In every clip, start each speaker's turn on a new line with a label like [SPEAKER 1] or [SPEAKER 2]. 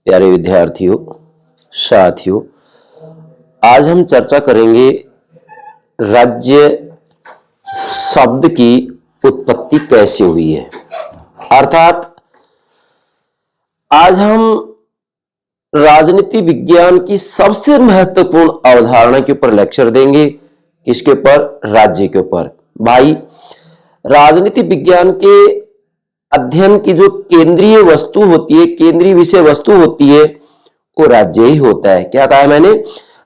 [SPEAKER 1] प्यारे विद्यार्थियों, साथियों, आज हम चर्चा करेंगे राज्य शब्द की उत्पत्ति कैसे हुई है। अर्थात आज हम राजनीति विज्ञान की सबसे महत्वपूर्ण अवधारणा के ऊपर लेक्चर देंगे। किसके ऊपर? राज्य के ऊपर। भाई, राजनीति विज्ञान के अध्ययन की जो केंद्रीय वस्तु होती है, केंद्रीय विषय वस्तु होती है, वो राज्य ही होता है। क्या कहा है मैंने?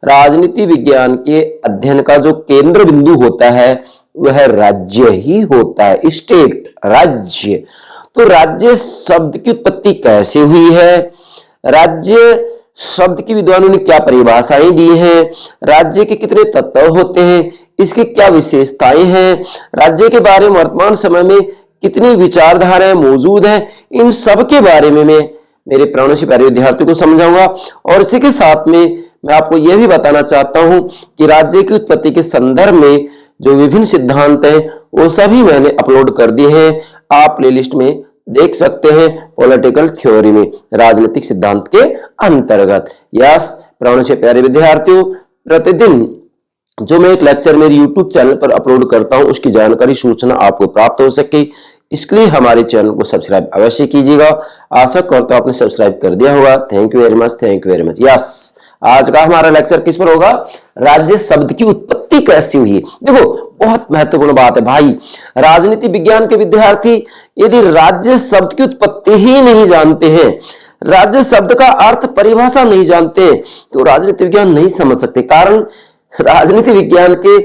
[SPEAKER 1] राजनीति विज्ञान के अध्ययन का जो केंद्र बिंदु होता है वह राज्य ही होता है, स्टेट, राज्य। तो राज्य शब्द की उत्पत्ति कैसे हुई है, राज्य शब्द की विद्वानों ने क्या परिभाषाएं दी हैं, राज्य के कितने तत्व होते हैं, इसकी क्या विशेषताएं हैं, राज्य के बारे में वर्तमान समय में कितनी विचारधाराएं मौजूद हैं, इन सब के बारे में मैं मेरे प्राणों से प्यारे विद्यार्थियों को समझाऊंगा। और इसी के साथ में मैं आपको यह भी बताना चाहता हूं कि राज्य की उत्पत्ति के संदर्भ में जो विभिन्न सिद्धांत हैं वो सभी मैंने अपलोड कर दिए हैं। आप प्लेलिस्ट में देख सकते हैं, पॉलिटिकल थ्योरी में, राजनीतिक सिद्धांत के अंतर्गत। यस प्राणों से प्यारे विद्यार्थियों, प्रतिदिन जो मैं एक लेक्चर मेरे YouTube चैनल पर अपलोड करता हूं उसकी जानकारी, सूचना आपको प्राप्त हो सके, इसके लिए हमारे चैनल को सब्सक्राइब अवश्य कीजिएगा। आशा करता हूं आपने सब्सक्राइब कर दिया होगा। Thank you very much, thank you very much. Yes, आज का हमारा लेक्चर किस पर होगा? राज्य शब्द की उत्पत्ति कैसी हुई। देखो, बहुत महत्वपूर्ण बात है भाई। राजनीति विज्ञान के विद्यार्थी यदि राज्य शब्द की उत्पत्ति ही नहीं जानते हैं, राज्य शब्द का अर्थ परिभाषा नहीं जानते, तो राजनीति विज्ञान नहीं समझ सकते। कारण राजनीति विज्ञान के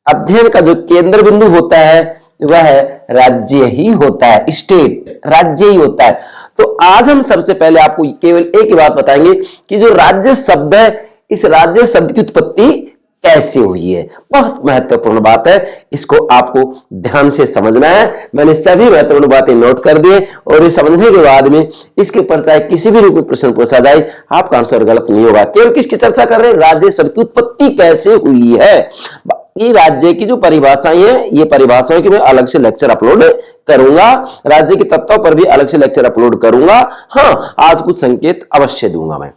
[SPEAKER 1] अध्ययन का जो केंद्र बिंदु होता है वह राज्य ही होता है, स्टेट, राज्य ही होता है। तो आज हम सबसे पहले आपको केवल एक ही बात बताएंगे कि जो राज्य शब्द है, इस राज्य शब्द की उत्पत्ति कैसे हुई है। बहुत महत्वपूर्ण बात है, इसको आपको ध्यान से समझना है। मैंने सभी महत्वपूर्ण बातें नोट कर दिए और ये समझने के बाद में इसके ऊपर चाहे किसी भी रूप में प्रश्न पूछा जाए, आपका आंसर गलत नहीं होगा। केवल किसकी चर्चा कर रहे हैं? राज्य शब्द की उत्पत्ति कैसे हुई है। ये राज्य की जो परिभाषाएं हैं, ये परिभाषाओं की मैं अलग से लेक्चर अपलोड करूंगा, राज्य के तत्वों पर भी अलग से लेक्चर अपलोड करूंगा। हाँ, आज कुछ संकेत अवश्य दूंगा मैं।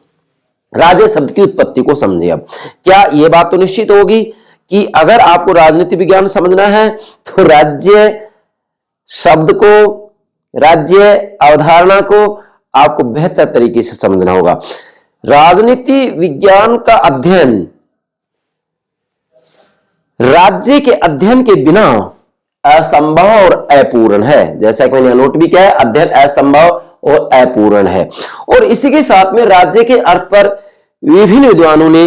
[SPEAKER 1] राज्य शब्द की उत्पत्ति को समझिए। अब क्या यह बात तो निश्चित होगी कि अगर आपको राजनीति विज्ञान समझना है तो राज्य शब्द को, राज्य अवधारणा को आपको बेहतर तरीके से समझना होगा। राजनीति विज्ञान का अध्ययन राज्य के अध्ययन के बिना असंभव और अपूर्ण है। जैसा कि मैंने नोट भी किया है, अध्ययन असंभव और अपूर्ण है। और इसी के साथ में राज्य के अर्थ पर विभिन्न विद्वानों ने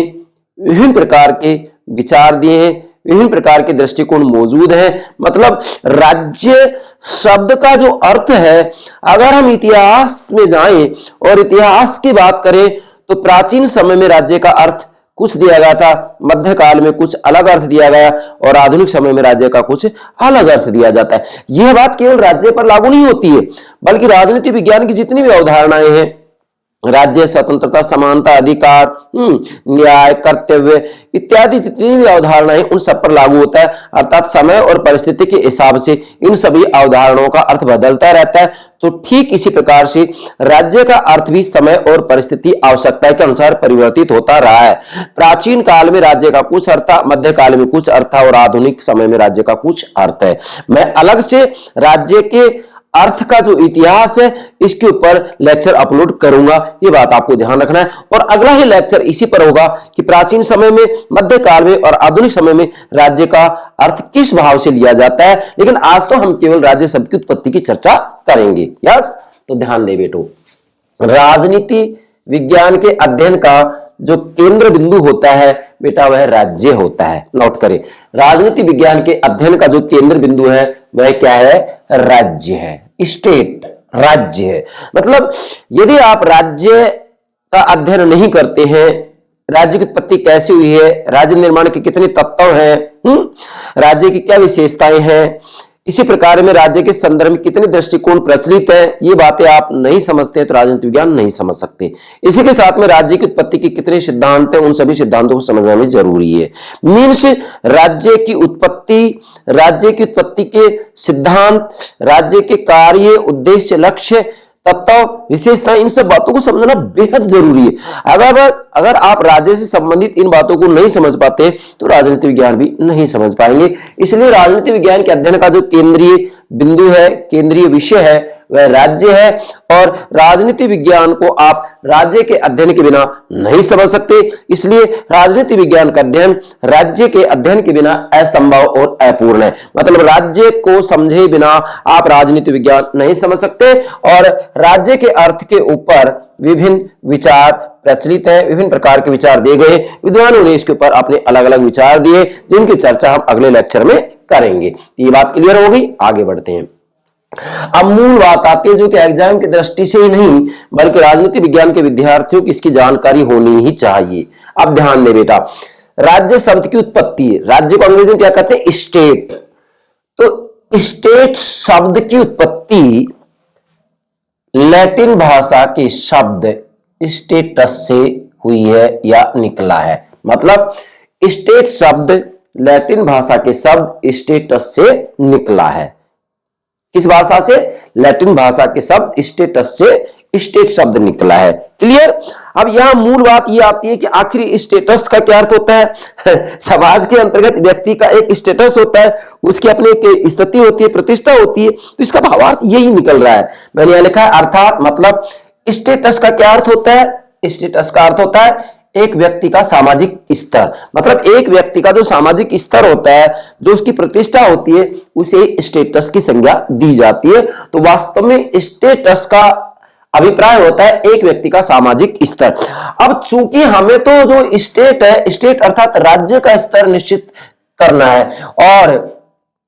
[SPEAKER 1] विभिन्न प्रकार के विचार दिए हैं, विभिन्न प्रकार के दृष्टिकोण मौजूद हैं। मतलब राज्य शब्द का जो अर्थ है, अगर हम इतिहास में जाएं और इतिहास की बात करें तो प्राचीन समय में राज्य का अर्थ कुछ दिया गया था, मध्यकाल में कुछ अलग अर्थ दिया गया और आधुनिक समय में राज्य का कुछ अलग अर्थ दिया जाता है। यह बात केवल राज्य पर लागू नहीं होती है, बल्कि राजनीति विज्ञान की जितनी भी अवधारणाएं हैं, राज्य स्वतंत्रता, समानता, अधिकार, न्याय, कर्तव्य इत्यादि जितनी भी अवधारणाएं उन सब पर लागू होता है। अर्थात समय और परिस्थिति के हिसाब से इन सभी अवधारणाओं का अर्थ बदलता रहता है। तो ठीक इसी प्रकार से राज्य का अर्थ भी समय और परिस्थिति, आवश्यकता के अनुसार परिवर्तित होता रहा है। प्राचीन काल में राज्य का कुछ अर्थ था, मध्यकाल में कुछ अर्थ था और आधुनिक समय में राज्य का कुछ अर्थ है। मैं अलग से राज्य के अर्थ का जो इतिहास है इसके ऊपर लेक्चर अपलोड करूंगा, ये बात आपको ध्यान रखना है। और अगला ही लेक्चर इसी पर होगा कि प्राचीन समय में, मध्यकाल में और आधुनिक समय में राज्य का अर्थ किस भाव से लिया जाता है। लेकिन आज तो हम केवल राज्य शब्द की उत्पत्ति की चर्चा करेंगे। यस, तो ध्यान दे बेटो, राजनीति विज्ञान के अध्ययन का जो केंद्र बिंदु होता है बेटा वह राज्य होता है। नोट करें, राजनीति विज्ञान के अध्ययन का जो केंद्र बिंदु है वह क्या है? राज्य है, स्टेट, राज्य है। मतलब यदि आप राज्य का अध्ययन नहीं करते हैं, राज्य की उत्पत्ति कैसे हुई है, राज्य निर्माण के कितने तत्व हैं, राज्य की क्या विशेषताएं हैं, इसी प्रकार में राज्य के संदर्भ में कितने दृष्टिकोण प्रचलित है, ये बातें आप नहीं समझते हैं तो राजनीति विज्ञान नहीं समझ सकते। इसी के साथ में राज्य की उत्पत्ति के कितने सिद्धांत हैं, उन सभी सिद्धांतों को समझना भी जरूरी है। मीन्स राज्य की उत्पत्ति के सिद्धांत, राज्य के कार्य, उद्देश्य, लक्ष्य तत्व, विशेषता, इन सब बातों को समझना बेहद जरूरी है। अगर आप राज्य से संबंधित इन बातों को नहीं समझ पाते तो राजनीति विज्ञान भी नहीं समझ पाएंगे। इसलिए राजनीति विज्ञान के अध्ययन का जो केंद्रीय बिंदु है, केंद्रीय विषय है, वह राज्य है। और राजनीति विज्ञान को आप राज्य के अध्ययन के बिना नहीं समझ सकते। इसलिए राजनीति विज्ञान का अध्ययन राज्य के अध्ययन के बिना असंभव और अपूर्ण है। मतलब राज्य को समझे बिना आप राजनीति विज्ञान नहीं समझ सकते। और राज्य के अर्थ के ऊपर विभिन्न विचार प्रचलित है, विभिन्न प्रकार के विचार दिए गए, विद्वानों ने इसके ऊपर अपने अलग अलग विचार दिए, जिनकी चर्चा हम अगले लेक्चर में करेंगे। ये बात क्लियर हो गई, आगे बढ़ते हैं। अब मूल बात आती है जो कि एग्जाम की दृष्टि से ही नहीं बल्कि राजनीति विज्ञान के विद्यार्थियों की इसकी जानकारी होनी ही चाहिए। अब ध्यान दें बेटा, राज्य शब्द की उत्पत्ति, राज्य को अंग्रेजी में क्या कहते हैं? स्टेट। तो स्टेट शब्द की उत्पत्ति लैटिन भाषा के शब्द स्टेटस से हुई है या निकला है। मतलब स्टेट शब्द लैटिन भाषा के शब्द स्टेटस से निकला है। किस भाषा से? लैटिन भाषा के शब्द स्टेटस से स्टेट शब्द निकला है। क्लियर? अब यहां मूल बात यह आती है कि आखिर स्टेटस का क्या अर्थ होता है? समाज के अंतर्गत व्यक्ति का एक स्टेटस होता है, उसकी अपनी एक स्थिति होती है, प्रतिष्ठा होती है। तो इसका भावार्थ यही निकल रहा है। मैंने यहां लिखा है अर्थात, मतलब स्टेटस का क्या अर्थ होता है? स्टेटस का अर्थ होता है एक व्यक्ति का सामाजिक स्तर। मतलब एक व्यक्ति का जो सामाजिक स्तर होता है, जो उसकी प्रतिष्ठा होती है, उसे स्टेटस की संज्ञा दी जाती है। तो वास्तव में स्टेटस का अभिप्राय होता है एक व्यक्ति का सामाजिक स्तर। अब चूंकि हमें तो जो स्टेट है, स्टेट अर्थात राज्य का स्तर निश्चित करना है, और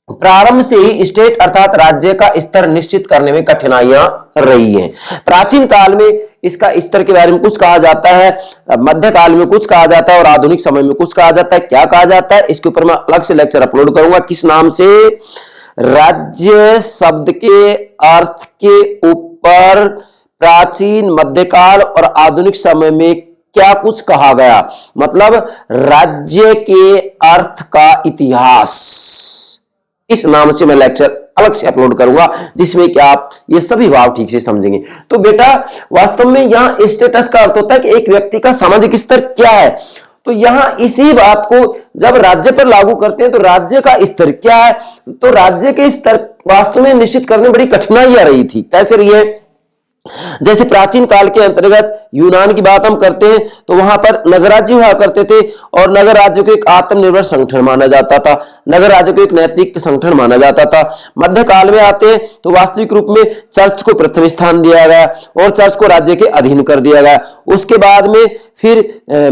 [SPEAKER 1] प्रारंभ से ही स्टेट अर्थात राज्य का स्तर निश्चित करने में कठिनाइयां रही हैं। प्राचीन काल में इसका स्तर के बारे में कुछ कहा जाता है, मध्यकाल में कुछ कहा जाता है और आधुनिक समय में कुछ कहा जाता है। क्या कहा जाता है इसके ऊपर मैं अलग से लेक्चर अपलोड करूंगा। किस नाम से? राज्य शब्द के अर्थ के ऊपर प्राचीन, मध्यकाल और आधुनिक समय में क्या कुछ कहा गया, मतलब राज्य के अर्थ का इतिहास, इस नाम से मैं लेक्चर अलग से अपलोड करूंगा, जिसमें कि आप ये सभी भाव ठीक से समझेंगे। तो बेटा वास्तव में यहां स्टेटस का अर्थ होता है कि एक व्यक्ति का सामाजिक स्तर क्या है। तो यहां इसी बात को जब राज्य पर लागू करते हैं तो राज्य का स्तर क्या है, तो राज्य के स्तर वास्तव में निश्चित करने में बड़ी कठिनाई आ रही थी। कैसे रही है? जैसे प्राचीन काल के अंतर्गत यूनान की बात हम करते हैं तो वहां पर नगर राज्य हुआ करते थे, और नगर राज्य को एक आत्मनिर्भर संगठन माना जाता था, नगर राज्य को एक नैतिक संगठन माना जाता था। मध्यकाल में आते हैं तो वास्तविक रूप में चर्च को प्रथम स्थान दिया गया और चर्च को राज्य के अधीन कर दिया गया। उसके बाद में फिर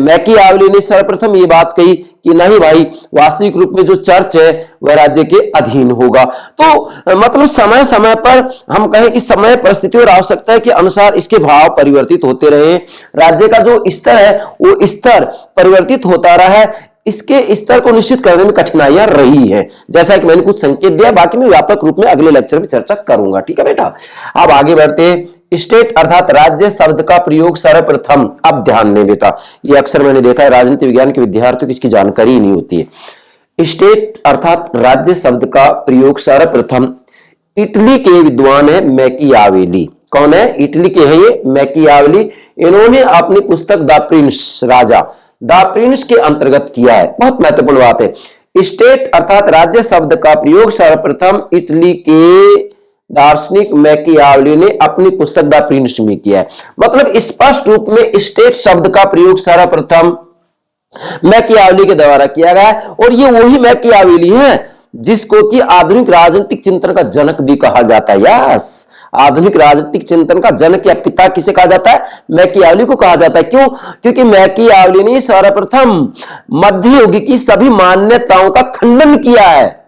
[SPEAKER 1] मैकियावेली ने सर्वप्रथम ये बात कही कि नहीं भाई, वास्तविक रूप में जो चर्च है वह राज्य के अधीन होगा। तो मतलब समय समय पर हम कहें कि समय, परिस्थिति और आवश्यकता के अनुसार इसके भाव परिवर्तित होते रहे। राज्य का जो स्तर है वो स्तर परिवर्तित होता रहा है। इसके स्तर को निश्चित करने में कठिनाइयां रही है, जैसा कि मैंने कुछ संकेत दिया। बाकी मैं व्यापक रूप में अगले लेक्चर में चर्चा करूंगा। ठीक है बेटा, अब आगे बढ़ते हैं। स्टेट अर्थात राज्य शब्द का प्रयोग सर्वप्रथम, अब ध्यान दें बेटा, ये अक्सर मैंने देखा है राजनीति विज्ञान के विद्यार्थियों की इसकी जानकारी ही नहीं होती है। स्टेट अर्थात राज्य शब्द का प्रयोग सर्वप्रथम इटली के विद्वान है मैकियावेली। कौन है? इटली के हैं ये, मैकियावेली। इन्होंने अपनी पुस्तक the Prince, Raja, the Prince के अंतर्गत किया है। बहुत महत्वपूर्ण बात है। स्टेट अर्थात राज्य शब्द का प्रयोग सर्वप्रथम इटली के दार्शनिक मैकियावेली ने अपनी पुस्तक द प्रिंस में किया है। मतलब स्पष्ट रूप में स्टेट शब्द का प्रयोग सर्वप्रथम मैकियावेली के द्वारा किया गया है, और ये वही मैकियावेली है जिसको कि आधुनिक राजनीतिक चिंतन का जनक भी कहा जाता है। यस, आधुनिक राजनीतिक चिंतन का जनक या पिता किसे कहा जाता है? मैकियावेली को कहा जाता है। क्यों? क्योंकि मैकियावेली ने सर्वप्रथम मध्य युग की सभी मान्यताओं का खंडन किया है,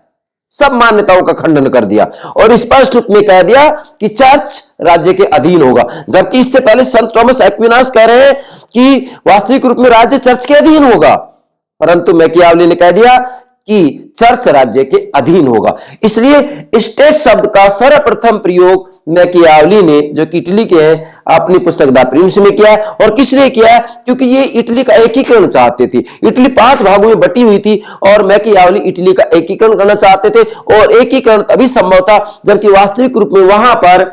[SPEAKER 1] सब मान्यताओं का खंडन कर दिया और स्पष्ट रूप में कह दिया कि चर्च राज्य के अधीन होगा। जबकि इससे पहले संत थॉमस एक्विनास कह रहे हैं कि वास्तविक रूप में राज्य चर्च के अधीन होगा, परंतु मैकियावेली ने कह दिया कि चर्च राज्य के अधीन होगा। इसलिए स्टेट शब्द का सर्वप्रथम प्रयोग मैकियावेली ने, जो कि इटली के हैं, अपनी पुस्तक द प्रिंस में किया है। और किस लिए किया है? क्योंकि ये इटली का एकीकरण चाहते थे। इटली 5 भागों में बटी हुई थी और मैकियावेली इटली का एकीकरण करना चाहते थे, और एकीकरण तभी संभव था जबकि वास्तविक रूप में वहां पर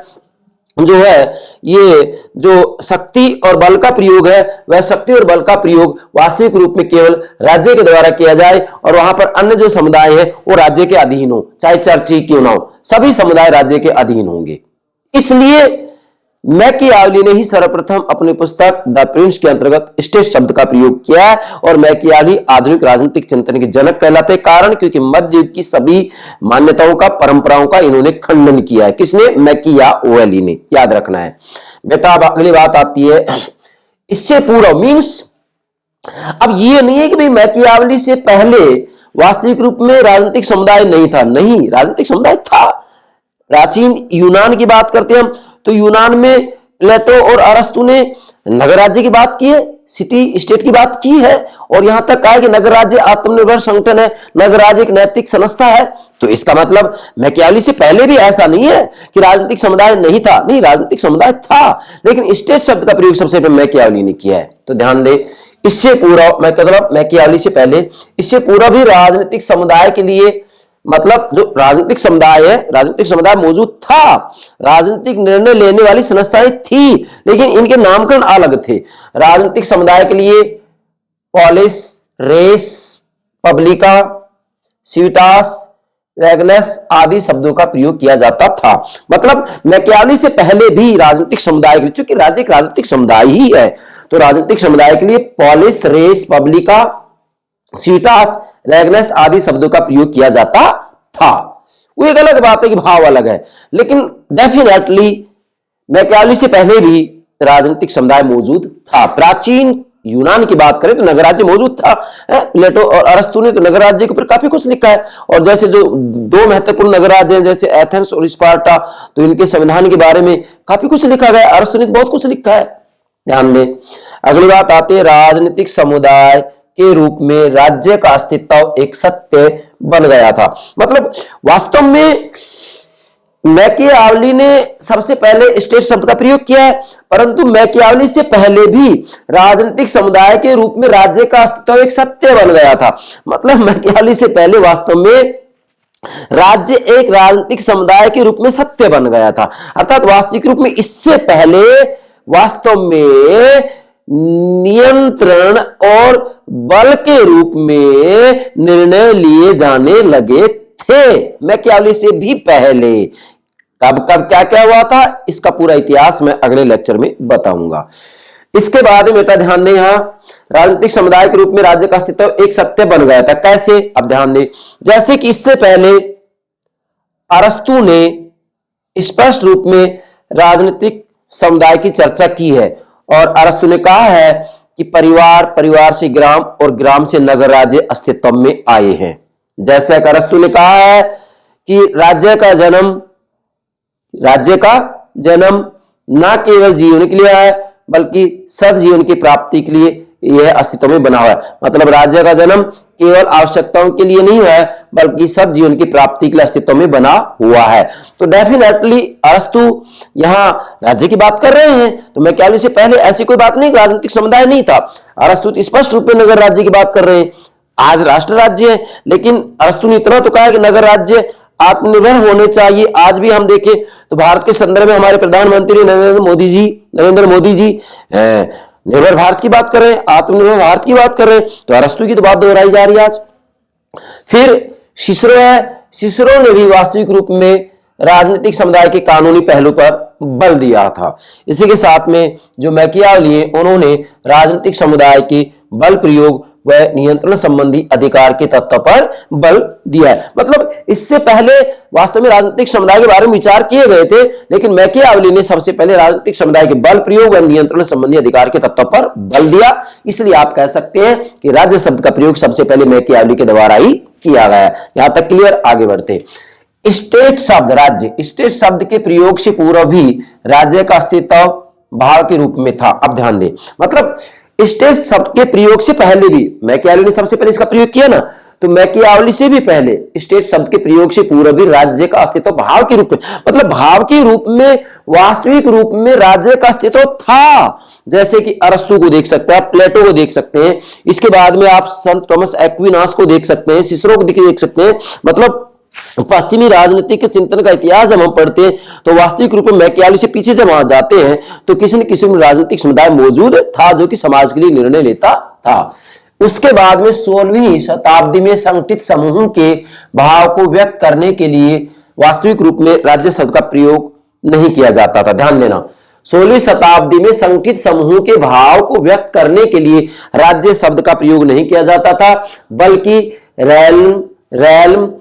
[SPEAKER 1] जो है ये जो शक्ति और बल का प्रयोग है, वह शक्ति और बल का प्रयोग वास्तविक रूप में केवल राज्य के द्वारा किया जाए और वहां पर अन्य जो समुदाय है वो राज्य के अधीन हो, चाहे चर्च ही क्यों ना हो, सभी समुदाय राज्य के अधीन होंगे। इसलिए मैकियावली ने ही सर्वप्रथम अपनी पुस्तक द प्रिंस के अंतर्गत स्टेट शब्द का प्रयोग किया है और मैकियावली आधुनिक राजनीतिक चिंतन के जनक कहलाते हैं। कारण क्योंकि मध्य युग की सभी मान्यताओं का, परंपराओं का इन्होंने खंडन किया है। किसने? मैकियावली ने। याद रखना है बेटा। अब अगली बात आती है इससे पूर्व मीन्स, अब ये नहीं है कि भाई मैकियावली से पहले वास्तविक रूप में राजनीतिक समुदाय नहीं था। नहीं, राजनीतिक समुदाय था। प्राचीन यूनान की बात करते हैं हम तो यूनान में प्लेटो और अरस्तु ने नगर राज्य की बात की है, सिटी स्टेट की बात की है और यहां तक कहा कि नगर राज्य आत्मनिर्भर संगठन है, नगर राज्य एक नैतिक संस्था है। तो इसका मतलब मैकियावली से पहले भी ऐसा नहीं है कि राजनीतिक समुदाय नहीं था। नहीं, राजनीतिक समुदाय था, लेकिन स्टेट शब्द का प्रयोग सबसे पहले मैकियावली ने किया है। तो ध्यान दे, इससे पूर्व मैकियावली से पहले, इससे पूर्व भी राजनीतिक समुदाय के लिए, मतलब जो राजनीतिक समुदाय है, राजनीतिक समुदाय मौजूद था, राजनीतिक निर्णय लेने वाली संस्थाएं थी, लेकिन इनके नामकरण अलग थे। राजनीतिक समुदाय के लिए पॉलिस, रेस, पब्लिका, सिविटास, रेगुलस आदि शब्दों का प्रयोग किया जाता था। मतलब मैकियावली से पहले भी राजनीतिक समुदाय के लिए, चूंकि राज्य एक राजनीतिक समुदाय ही है, तो राजनीतिक समुदाय के लिए पॉलिस, रेस, पब्लिका, सिविटास, रेगुलस आदि शब्दों का प्रयोग किया जाता था। वो एक अलग बात है कि भाव अलग है, लेकिन डेफिनेटली मैकियावली से पहले भी राजनीतिक समुदाय मौजूद था। प्राचीन यूनान की बात करें तो नगर राज्य मौजूद था। प्लेटो और अरस्तु ने तो नगर राज्य के ऊपर काफी कुछ लिखा है और जैसे जो दो महत्वपूर्ण नगर राज्य हैं जैसे एथेंस और स्पार्टा, तो इनके संविधान के बारे में काफी कुछ लिखा गया। अरस्तु ने बहुत कुछ लिखा है। ध्यान दें, अगली बात आती है राजनीतिक समुदाय के रूप में राज्य का अस्तित्व एक सत्य बन गया था। मतलब वास्तव में मैकियावली ने सबसे पहले स्टेट शब्द का प्रयोग किया है, परंतु मैकियावली से पहले भी राजनीतिक समुदाय के रूप में राज्य का अस्तित्व एक सत्य बन गया था। मतलब मैकियावली से पहले वास्तव में राज्य एक राजनीतिक समुदाय के रूप में सत्य बन गया था। अर्थात वास्तविक रूप में इससे पहले वास्तव में नियंत्रण और बल के रूप में निर्णय लिए जाने लगे थे। मैकियावली से भी पहले कब कब क्या क्या हुआ था, इसका पूरा इतिहास मैं अगले लेक्चर में बताऊंगा। इसके बाद में बेटा ध्यान दें, यहां राजनीतिक समुदाय के रूप में राज्य का अस्तित्व एक सत्य बन गया था। कैसे? अब ध्यान दें, जैसे कि इससे पहले अरस्तु ने स्पष्ट रूप में राजनीतिक समुदाय की चर्चा की है और अरस्तु ने कहा है कि परिवार, परिवार से ग्राम और ग्राम से नगर राज्य अस्तित्व में आए हैं। जैसे कि अरस्तु ने कहा है कि राज्य का जन्म न केवल जीवन के लिए है बल्कि सदजीवन की प्राप्ति के लिए यह अस्तित्व में बना हुआ है। मतलब राज्य का जन्म केवल आवश्यकताओं के लिए नहीं है बल्कि सदजीवन की प्राप्ति के लिए अस्तित्व में बना हुआ है। तो डेफिनेटली अरस्तु यहां राज्य की बात कर रहे हैं। तो मैकियावली से पहले ऐसी कोई बात नहीं, राजनीतिक समुदाय नहीं था। अरस्तु स्पष्ट रूप में नगर राज्य की बात कर रहे हैं। आज राष्ट्र राज्य है, लेकिन अरस्तु ने इतना तो कहा है कि नगर राज्य आत्मनिर्भर होने चाहिए। आज भी हम देखें तो भारत के संदर्भ में हमारे प्रधानमंत्री नरेंद्र मोदी जी निर्भर भारत की बात कर रहे हैं, आत्मनिर्भर भारत की बात कर रहे हैं। तो अरस्तु की तो बात दोहराई जा रही है आज। फिर सिसरो है, सिसरो ने भी वास्तविक रूप में राजनीतिक समुदाय के कानूनी पहलू पर बल दिया था। इसी के साथ में जो मैकियावली है उन्होंने राजनीतिक समुदाय के बल प्रयोग व नियंत्रण संबंधी अधिकार के तत्व पर बल दिया है। मतलब इससे पहले वास्तव में राजनीतिक समुदाय के बारे में विचार किए गए थे, लेकिन मैकियावली ने सबसे पहले राजनीतिक समुदाय के बल प्रयोग व नियंत्रण संबंधी अधिकार के तत्व पर बल दिया। इसलिए आप कह सकते हैं कि राज्य शब्द का प्रयोग सबसे पहले मैकियावली के द्वारा ही किया गया है। यहां तक क्लियर? आगे बढ़ते। स्टेट शब्द, राज्य, स्टेट शब्द के प्रयोग से पूर्व भी राज्य का अस्तित्व भाव के रूप में था। अब ध्यान दें, मतलब स्टेट शब्द के प्रयोग से पहले भी मैकियावली ने सबसे पहले इसका प्रयोग किया ना, तो मैकियावली से भी पहले स्टेट शब्द के प्रयोग से पूर्व भी राज्य का अस्तित्व भाव के रूप में, मतलब भाव के रूप में, वास्तविक रूप में राज्य का अस्तित्व था। जैसे कि अरस्तु को देख सकते हैं, प्लेटो को देख सकते हैं, इसके बाद में आप संत थॉमस एक्विनास को देख सकते हैं, सिसरो को देख सकते हैं। मतलब पश्चिमी राजनीतिक चिंतन का इतिहास जब हम पढ़ते हैं तो वास्तविक रूप में मैकियावेली से पीछे जब वहां जाते हैं तो किसी न किसी राजनीतिक समुदाय मौजूद था जो कि समाज के लिए निर्णय लेता था। उसके बाद में 16वीं शताब्दी में संगठित समूह के भाव को व्यक्त करने के लिए वास्तविक रूप में राज्य शब्द का प्रयोग नहीं किया जाता था। ध्यान देना, 16वीं शताब्दी में संगठित समूह के भाव को व्यक्त करने के लिए राज्य शब्द का प्रयोग नहीं किया जाता था, बल्कि रेल्म,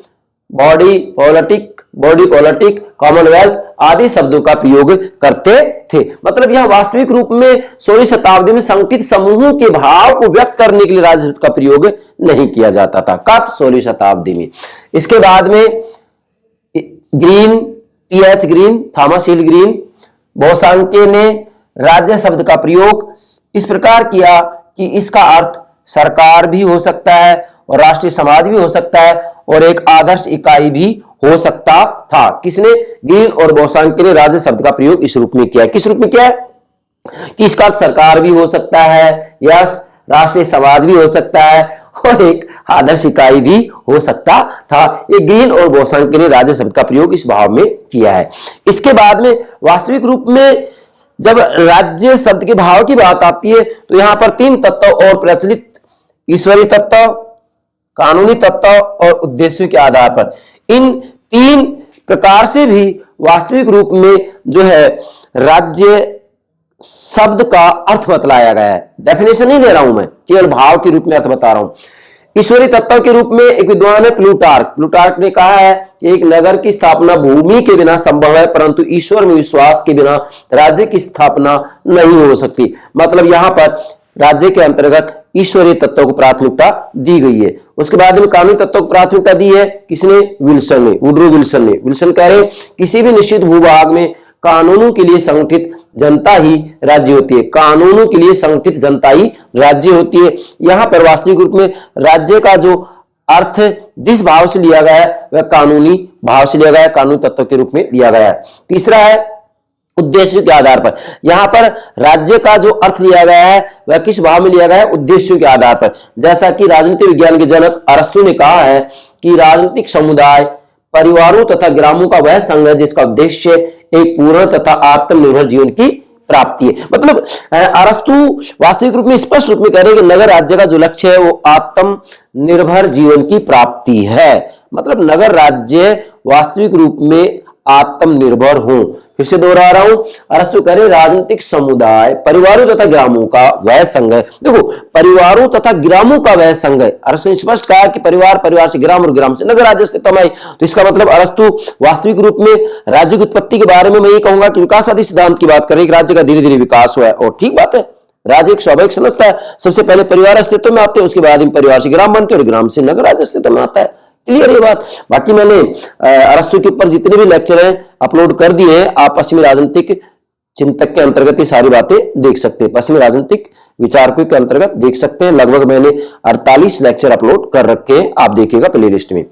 [SPEAKER 1] बॉडी पॉलिटिक, कॉमनवेल्थ आदि शब्दों का प्रयोग करते थे। मतलब यह वास्तविक रूप में 16वीं शताब्दी में संगठित समूहों के भाव को व्यक्त करने के लिए राज्य शब्द का प्रयोग नहीं किया जाता था। कब? 16वीं शताब्दी में। इसके बाद में ग्रीन, थॉमस हिल ग्रीन, बोसांके ने राज्य शब्द का प्रयोग इस प्रकार किया कि इसका अर्थ सरकार भी हो सकता है और राष्ट्रीय समाज भी हो सकता है और एक आदर्श इकाई भी हो सकता था। किसने? ग्रीन और बोसांके ने राज्य शब्द का प्रयोग इस रूप में किया। किस रूप में किया है? कि इसका अर्थ सरकार भी हो सकता है, यस, राष्ट्रीय समाज भी हो सकता है और एक आदर्श इकाई भी हो सकता था। ये ग्रीन और बोसांके ने राज्य शब्द का प्रयोग इस भाव में किया है। इसके बाद में वास्तविक रूप में जब राज्य शब्द के भाव की बात आती है तो यहां पर 3 तत्व और प्रचलित: ईश्वरीय तत्व, कानूनी तत्व और उद्देश्यों के आधार पर। इन 3 प्रकार से भी वास्तविक रूप में जो है राज्य शब्द का अर्थ बतलाया गया है। डेफिनेशन नहीं दे रहा हूं मैं, केवल भाव के रूप में अर्थ बता रहा हूं। ईश्वरीय तत्व के रूप में एक विद्वान है प्लूटार्क ने कहा है कि एक नगर की स्थापना भूमि के बिना संभव है, परंतु ईश्वर में विश्वास के बिना राज्य की स्थापना नहीं हो सकती। मतलब यहां पर राज्य के अंतर्गत ईश्वरीय तत्व को प्राथमिकता दी गई है। उसके बाद में कानूनी तत्व को प्राथमिकता दी है। किसने? वुडरो विल्सन ने। विल्सन कह रहे किसी भी निश्चित भूभाग में कानूनों के लिए संगठित जनता ही राज्य होती है। कानूनों के लिए संगठित जनता ही राज्य होती है। यहां पर वास्तविक रूप में राज्य का जो अर्थ जिस भाव से लिया गया है वह कानूनी भाव से लिया गया है, कानूनी तत्व के रूप में लिया गया है। तीसरा है उद्देश्यों के आधार पर। यहां पर राज्य का जो अर्थ लिया गया है वह किस भाव में लिया गया है? उद्देश्यों के आधार पर। जैसा कि राजनीति विज्ञान के जनक अरस्तु ने कहा है कि राजनीतिक समुदाय परिवारों तथा ग्रामों का वह संघ है जिसका उद्देश्य एक पूर्ण तथा आत्मनिर्भर जीवन की प्राप्ति है। मतलब अरस्तु वास्तविक रूप में स्पष्ट रूप में कह रहे हैं कि नगर राज्य का जो लक्ष्य है वो आत्मनिर्भर जीवन की प्राप्ति है। मतलब नगर राज्य वास्तविक रूप में आत्मनिर्भर हो। फिर से दोहरा रहा हूं, अरस्तु कह रहे राजनीतिक समुदाय परिवारों तथा ग्रामों का वह संघ है। देखो, परिवारों तथा ग्रामों का वह संघ है। अरस्तु ने स्पष्ट कहा कि परिवार से ग्राम और ग्राम से नगर राज्य से तमाई। तो इसका मतलब अरस्तु वास्तविक रूप में राज्य की उत्पत्ति के बारे में मैं ये कहूंगा कि विकासवादी सिद्धांत की बात करें कि राज्य का धीरे धीरे विकास हुआ है। और ठीक बात है, राज्य एक स्वाभाविक समझता है। सबसे पहले परिवार अस्तित्व में आते हैं, उसके बाद परिवार से ग्राम बनते हैं और ग्राम से नगर राज्य अस्तित्व में आता है। क्लियर ये बात। बाकी मैंने अरस्तु के ऊपर जितने भी लेक्चर हैं अपलोड कर दिए हैं। आप पश्चिमी राजनीतिक चिंतक के अंतर्गत ये सारी बातें देख सकते हैं, पश्चिमी राजनीतिक विचारकों के अंतर्गत देख सकते हैं। लगभग मैंने 48 लेक्चर अपलोड कर रखे हैं, आप देखिएगा प्ले लिस्ट में।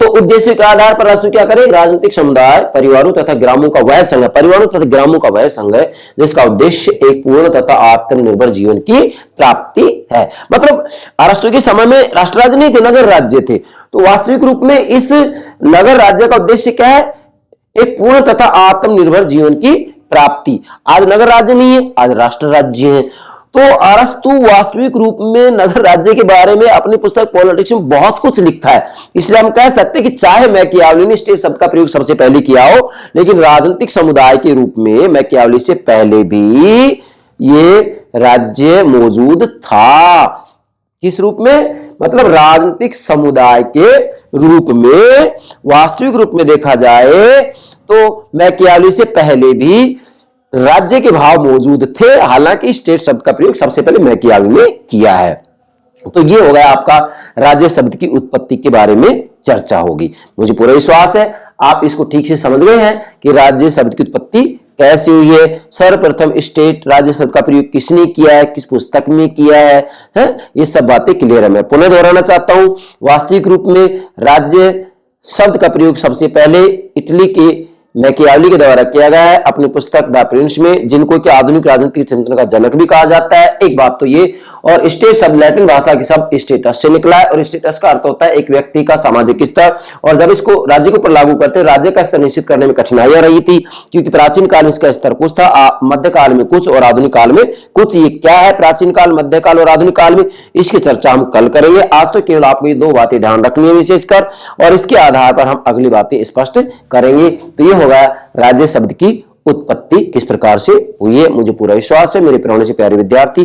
[SPEAKER 1] तो उद्देश्य के आधार पर अरस्तु क्या करें? राजनीतिक समुदाय परिवारों तथा ग्रामों का वह संघ है, परिवारों तथा ग्रामों का वह संघ है जिसका उद्देश्य एक पूर्ण तथा आत्मनिर्भर जीवन की प्राप्ति है। मतलब अरस्तु के समय में राष्ट्र राज्य नहीं थे, नगर राज्य थे। तो वास्तविक रूप में इस नगर राज्य का उद्देश्य क्या है? एक पूर्ण तथा आत्मनिर्भर जीवन की प्राप्ति। आज नगर राज्य नहीं है, आज राष्ट्र राज्य है। तो अरस्तु वास्तविक रूप में नगर राज्य के बारे में अपनी पुस्तक पॉलिटिक्स में बहुत कुछ लिखा है। इसलिए हम कह सकते हैं कि चाहे मैकियावेली ने स्टेट शब्द का प्रयोग सबसे पहले किया हो, लेकिन राजनीतिक समुदाय के रूप में मैकियावेली से पहले भी ये राज्य मौजूद था। किस रूप में? मतलब राजनीतिक समुदाय के रूप में। वास्तविक रूप में देखा जाए तो मैकियावेली से पहले भी राज्य के भाव मौजूद थे, हालांकि स्टेट शब्द का प्रयोग सबसे पहले मैकियावेली ने किया है। तो ये हो गया आपका राज्य शब्द की उत्पत्ति के बारे में चर्चा होगी। मुझे पूरा विश्वास है आप इसको ठीक से समझ गए हैं कि राज्य शब्द की उत्पत्ति कैसे हुई है, सर्वप्रथम स्टेट राज्य शब्द का प्रयोग किसने किया है, किस पुस्तक में किया है? ये सब बातें क्लियर है। मैं पुनः दोहराना चाहता हूं, वास्तविक रूप में राज्य शब्द का प्रयोग सबसे पहले इटली के मैकियावेली के द्वारा किया गया है अपनी पुस्तक द प्रिंस में, जिनको कि आधुनिक राजनीतिक चिंतन का जनक भी कहा जाता है। एक बात तो ये, और स्टेट शब्द लैटिन भाषा की शब्द स्टेटस से निकला है, और स्टेटस का अर्थ होता है एक व्यक्ति का सामाजिक स्तर। और जब इसको राज्य के ऊपर लागू करते हैं, राज्य का स्तर निश्चित करने में कठिनाइयां रही थी, क्योंकि प्राचीन काल में इसका स्तर कुछ था, मध्यकाल में कुछ और आधुनिक काल में कुछ। ये क्या है प्राचीन काल, मध्यकाल और आधुनिक काल में, इसकी चर्चा हम कल करेंगे। आज तो केवल आपको ये दो बातें ध्यान रखनी है विशेषकर, और इसके आधार पर हम अगली बातें स्पष्ट करेंगे। तो ये होगा राज्य शब्द की उत्पत्ति किस प्रकार से हुई है। मुझे पूरा विश्वास है मेरे प्राणों से प्यारे विद्यार्थी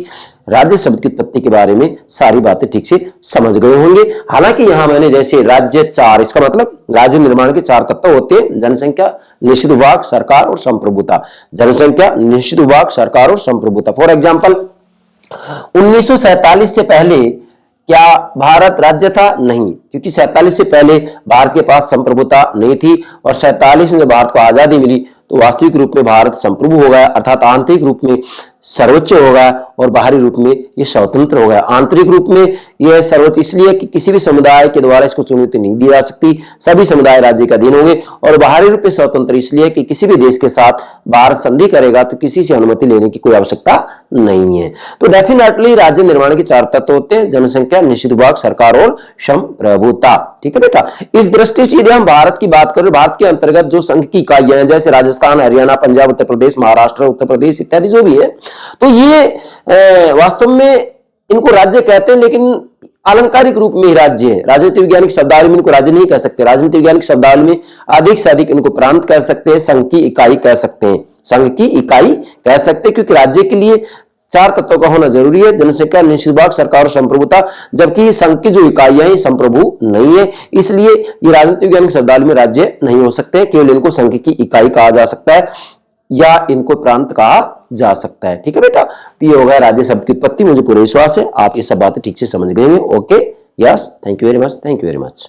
[SPEAKER 1] राज्य शब्द की उत्पत्ति के बारे में सारी बातें ठीक से समझ गए होंगे। हालांकि यहां मैंने जैसे राज्य चार, इसका मतलब राज्य निर्माण के चार तत्व होते हैं: जनसंख्या, निश्चित विभाग, सरकार और संप्रभुता। जनसंख्या, निश्चित विभाग, सरकार और संप्रभुता। फॉर एग्जाम्पल 1947 से पहले क्या भारत राज्य था? नहीं, क्योंकि 47 से पहले भारत के पास संप्रभुता नहीं थी, और 47 में जब भारत को आजादी मिली तो वास्तविक रूप में भारत संप्रभु हो गया, अर्थात आंतरिक रूप में सर्वोच्च हो गया और बाहरी रूप में ये स्वतंत्र हो गया। आंतरिक रूप में यह सर्वोच्च इसलिए कि किसी भी समुदाय के द्वारा इसको चुनौती नहीं दी जा सकती, सभी समुदाय राज्य का अधीन होंगे। और बाहरी रूप में स्वतंत्र इसलिए कि किसी भी देश के साथ भारत संधि करेगा तो किसी से अनुमति लेने की कोई आवश्यकता नहीं है। तो डेफिनेटली राज्य निर्माण के चार तत्व होते हैं: जनसंख्या, निश्चित विभाग, सरकार और संप्रभुता। ठीक है बेटा, इस दृष्टि से यदि हम भारत की बात करें, भारत के अंतर्गत जो संघ की इकाइयां हैं जैसे राजस्थान, हरियाणा, पंजाब, उत्तर प्रदेश, महाराष्ट्र, उत्तर प्रदेश इत्यादि जो भी है, तो ये वास्तव में इनको राज्य कहते हैं, लेकिन आलंकारिक रूप में ही राज्य है। राजनीति वैज्ञानिक शब्दावली में इनको राज्य नहीं कह सकते, राजनीति वैज्ञानिक शब्दावली में अधिक से अधिक इनको प्रांत कह सकते हैं, संघ की इकाई कह सकते हैं, संघ की इकाई कह सकते हैं, क्योंकि राज्य के लिए चार तत्वों का होना जरूरी है: जनसंख्या, निश्चित विभाग, सरकार और संप्रभुता। जबकि संघ की जो इकाइयां हैं संप्रभु नहीं है, इसलिए ये राजनीति वैज्ञानिक शब्दावली में राज्य नहीं हो सकते, केवल इनको संघ की इकाई कहा जा सकता है या इनको प्रांत कहा जा सकता है। ठीक है बेटा, तो ये होगा राज्य शब्द की उत्पत्ति। मुझे पूरा विश्वास है आप ये सब बातें ठीक से समझ गए होंगे। Okay, yes, thank you very much, thank you very much.